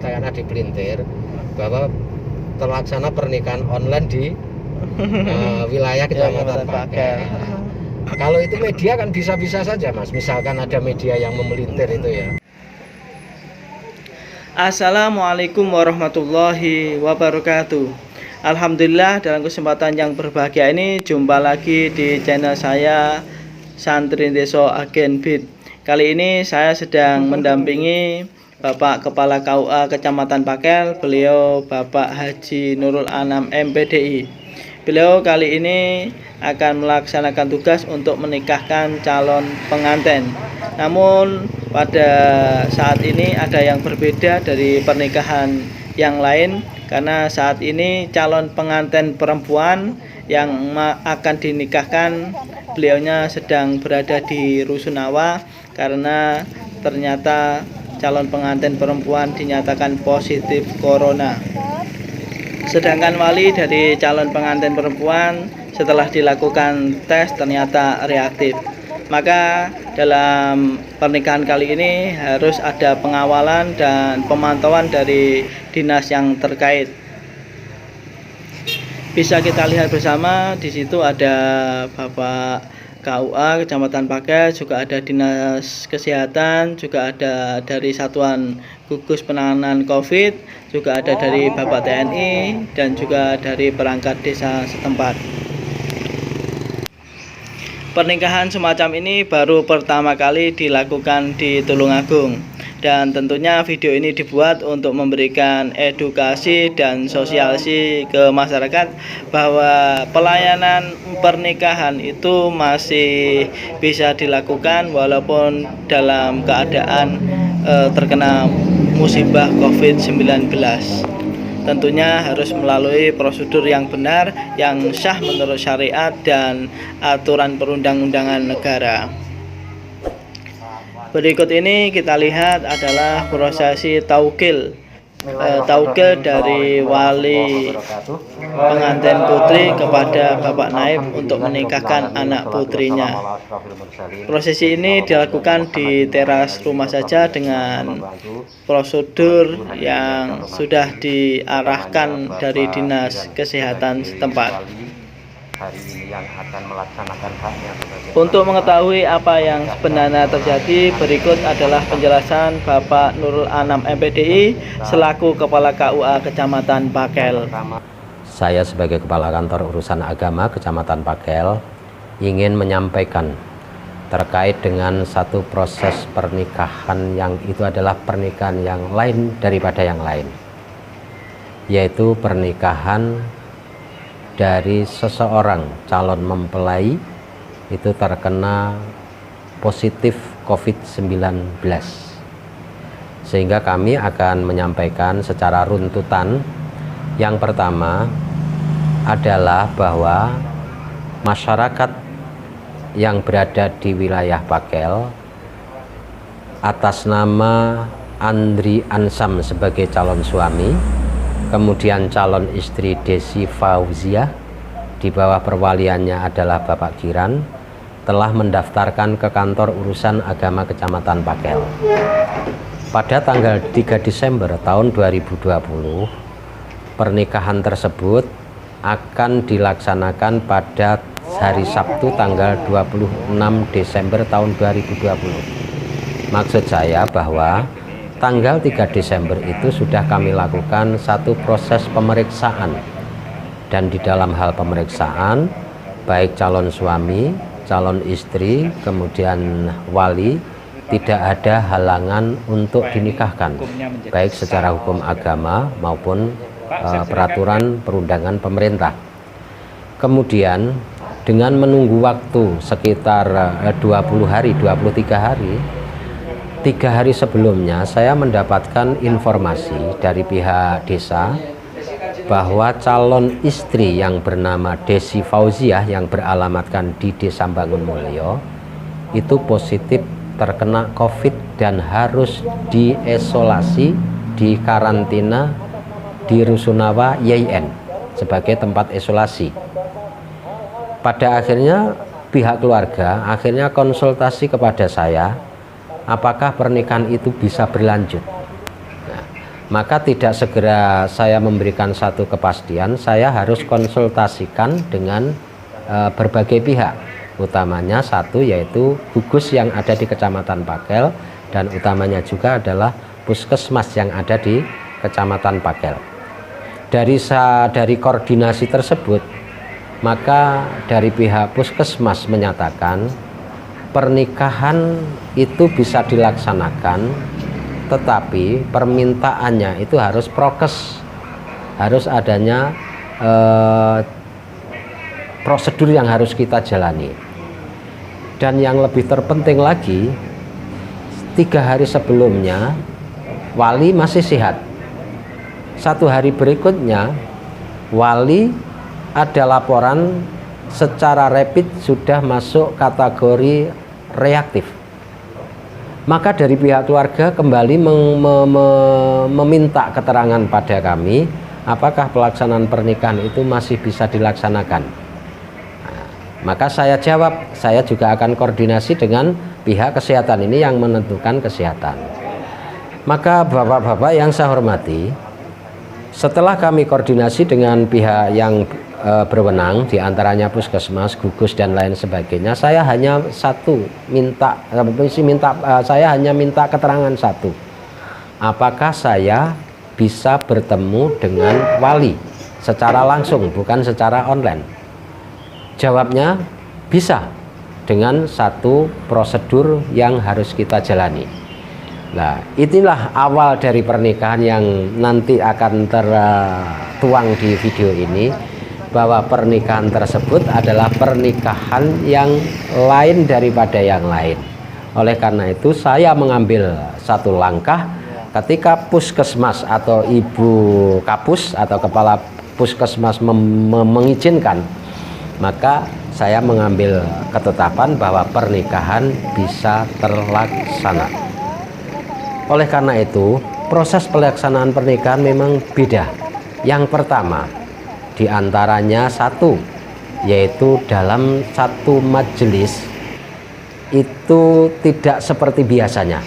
katakanlah di Pelintir bahwa terlaksana pernikahan online di wilayah Kecamatan Pakel. Kalau itu media kan bisa-bisa saja Mas, misalkan ada media yang memelintir itu ya. Assalamualaikum warahmatullahi wabarakatuh. Alhamdulillah, dalam kesempatan yang berbahagia ini jumpa lagi di channel saya Santri Deso Agen Bid. Kali ini saya sedang mendampingi Bapak Kepala KUA Kecamatan Pakel, beliau Bapak Haji Nurul Anam MPDI. Beliau kali ini akan melaksanakan tugas untuk menikahkan calon pengantin. Namun pada saat ini ada yang berbeda dari pernikahan yang lain, karena saat ini calon pengantin perempuan yang akan dinikahkan beliaunya sedang berada di Rusunawa karena ternyata calon pengantin perempuan dinyatakan positif corona. Sedangkan wali dari calon pengantin perempuan setelah dilakukan tes ternyata reaktif. Maka dalam pernikahan kali ini harus ada pengawalan dan pemantauan dari dinas yang terkait. Bisa kita lihat bersama, di situ ada Bapak KUA Kecamatan Pakel, juga ada Dinas Kesehatan, juga ada dari Satuan Gugus Penanganan COVID, juga ada dari Bapak TNI, dan juga dari perangkat desa setempat. Pernikahan semacam ini baru pertama kali dilakukan di Tulungagung, dan tentunya video ini dibuat untuk memberikan edukasi dan sosialisasi ke masyarakat bahwa pelayanan pernikahan itu masih bisa dilakukan walaupun dalam keadaan terkena musibah COVID-19. Tentunya harus melalui prosedur yang benar, yang sah menurut syariat dan aturan perundang-undangan negara. Berikut ini kita lihat adalah prosesi taukil dari wali pengantin putri kepada Bapak Naib untuk menikahkan anak putrinya. Prosesi ini dilakukan di teras rumah saja dengan prosedur yang sudah diarahkan dari Dinas Kesehatan setempat. Untuk mengetahui apa yang sebenarnya terjadi, berikut adalah penjelasan Bapak Nurul Anam MPDI selaku Kepala KUA Kecamatan Pakel. Saya sebagai Kepala Kantor Urusan Agama Kecamatan Pakel ingin menyampaikan terkait dengan satu proses pernikahan yang itu adalah pernikahan yang lain daripada yang lain, yaitu pernikahan dari seseorang calon mempelai itu terkena positif COVID-19, sehingga kami akan menyampaikan secara runtutan. Yang pertama adalah bahwa masyarakat yang berada di wilayah Pakel atas nama Andri Ansam sebagai calon suami, kemudian calon istri Desi Fauziah di bawah perwaliannya adalah Bapak Kiran, telah mendaftarkan ke kantor urusan agama Kecamatan Pakel. Pada tanggal 3 Desember tahun 2020, pernikahan tersebut akan dilaksanakan pada hari Sabtu tanggal 26 Desember tahun 2020. Maksud saya bahwa tanggal 3 Desember itu sudah kami lakukan satu proses pemeriksaan, dan di dalam hal pemeriksaan baik calon suami, calon istri, kemudian wali tidak ada halangan untuk dinikahkan, baik secara hukum agama maupun peraturan perundangan pemerintah. Kemudian dengan menunggu waktu sekitar 20 hari, 23 hari, 3 hari sebelumnya saya mendapatkan informasi dari pihak desa bahwa calon istri yang bernama Desi Fauziah yang beralamatkan di Desa Bangun Mulyo itu positif terkena COVID dan harus diisolasi, dikarantina di Rusunawa YIN sebagai tempat isolasi. Pada akhirnya pihak keluarga akhirnya konsultasi kepada saya apakah pernikahan itu bisa berlanjut. Nah, maka tidak segera saya memberikan satu kepastian, saya harus konsultasikan dengan berbagai pihak, utamanya satu yaitu gugus yang ada di Kecamatan Pakel, dan utamanya juga adalah puskesmas yang ada di Kecamatan Pakel. Dari koordinasi tersebut, maka dari pihak puskesmas menyatakan pernikahan itu bisa dilaksanakan, tetapi permintaannya itu harus prokes, harus adanya prosedur yang harus kita jalani. Dan yang lebih terpenting lagi, 3 hari sebelumnya wali masih sehat, 1 hari berikutnya wali ada laporan secara rapid sudah masuk kategori reaktif. Maka dari pihak keluarga kembali meminta keterangan pada kami, apakah pelaksanaan pernikahan itu masih bisa dilaksanakan. Nah, maka saya jawab, saya juga akan koordinasi dengan pihak kesehatan ini yang menentukan kesehatan. Maka bapak-bapak yang saya hormati, setelah kami koordinasi dengan pihak yang berwenang, diantaranya puskesmas, gugus dan lain sebagainya, saya hanya minta keterangan satu, apakah saya bisa bertemu dengan wali secara langsung, bukan secara online. Jawabnya bisa, dengan satu prosedur yang harus kita jalani. Nah, inilah awal dari pernikahan yang nanti akan tertuang di video ini, bahwa pernikahan tersebut adalah pernikahan yang lain daripada yang lain. Oleh karena itu saya mengambil satu langkah ketika puskesmas atau ibu kapus atau kepala puskesmas mengizinkan, maka saya mengambil ketetapan bahwa pernikahan bisa terlaksana. Oleh karena itu, proses pelaksanaan pernikahan memang beda. Yang pertama, diantaranya satu, yaitu dalam satu majelis itu tidak seperti biasanya,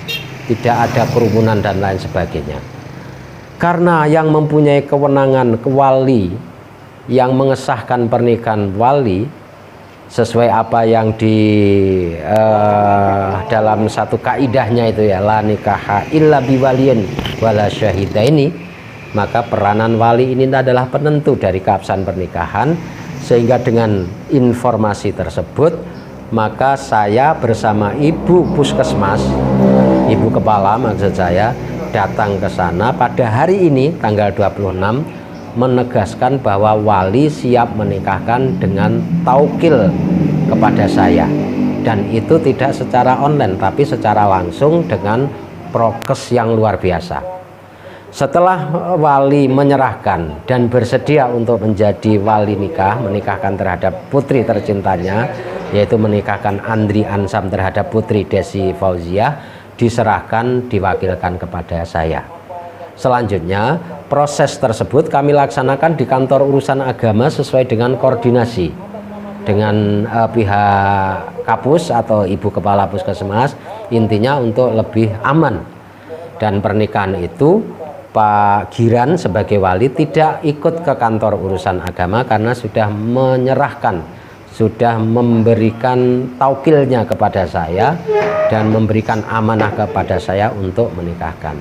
tidak ada kerumunan dan lain sebagainya. Karena yang mempunyai kewenangan wali, yang mengesahkan pernikahan wali, sesuai apa yang di dalam satu kaidahnya itu ya, la nikaha illa biwaliyin wala syahidaini, maka peranan wali ini adalah penentu dari keabsahan pernikahan. Sehingga dengan informasi tersebut, maka saya bersama ibu puskesmas, ibu kepala maksud saya, datang ke sana pada hari ini tanggal 26, menegaskan bahwa wali siap menikahkan dengan taukil kepada saya, dan itu tidak secara online tapi secara langsung dengan prokes yang luar biasa. Setelah wali menyerahkan dan bersedia untuk menjadi wali nikah, menikahkan terhadap putri tercintanya, yaitu menikahkan Andri Ansam terhadap putri Desi Fauziah, diserahkan, diwakilkan kepada saya. Selanjutnya proses tersebut kami laksanakan di kantor urusan agama sesuai dengan koordinasi dengan pihak kapus atau ibu kepala puskesmas, intinya untuk lebih aman. Dan pernikahan itu Pak Giran sebagai wali tidak ikut ke kantor urusan agama karena sudah menyerahkan, sudah memberikan taukilnya kepada saya dan memberikan amanah kepada saya untuk menikahkan.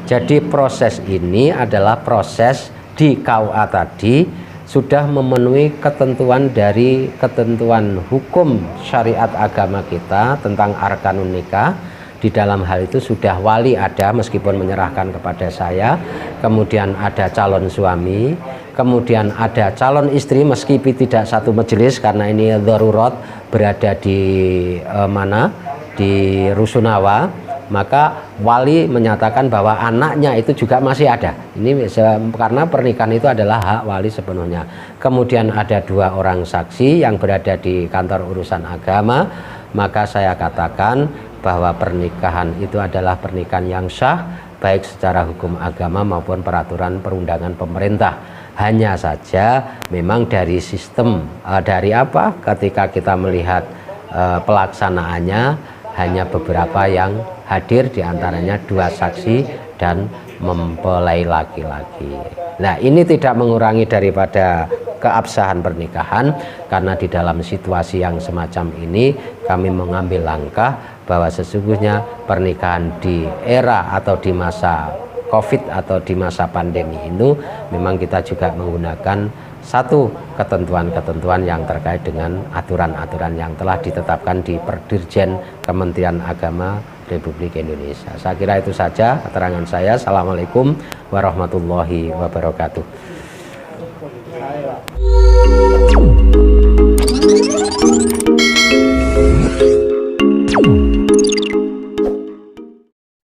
Jadi proses ini adalah proses di KUA tadi sudah memenuhi ketentuan dari ketentuan hukum syariat agama kita tentang arkanun nikah. Di dalam hal itu sudah wali ada meskipun menyerahkan kepada saya, kemudian ada calon suami, kemudian ada calon istri meskipun tidak satu majelis karena ini darurat berada di di Rusunawa. Maka wali menyatakan bahwa anaknya itu juga masih ada. Ini karena pernikahan itu adalah hak wali sepenuhnya. Kemudian ada 2 orang saksi yang berada di kantor urusan agama. Maka saya katakan bahwa pernikahan itu adalah pernikahan yang sah, baik secara hukum agama maupun peraturan perundangan pemerintah. Hanya saja memang dari sistem, dari apa ketika kita melihat pelaksanaannya, hanya beberapa yang hadir, diantaranya 2 saksi dan mempelai laki-laki. Nah, ini tidak mengurangi daripada keabsahan pernikahan, karena di dalam situasi yang semacam ini kami mengambil langkah bahwa sesungguhnya pernikahan di era atau di masa COVID atau di masa pandemi ini memang kita juga menggunakan satu ketentuan-ketentuan yang terkait dengan aturan-aturan yang telah ditetapkan di Perdirjen Kementerian Agama Republik Indonesia. Saya kira itu saja keterangan saya. Assalamualaikum warahmatullahi wabarakatuh.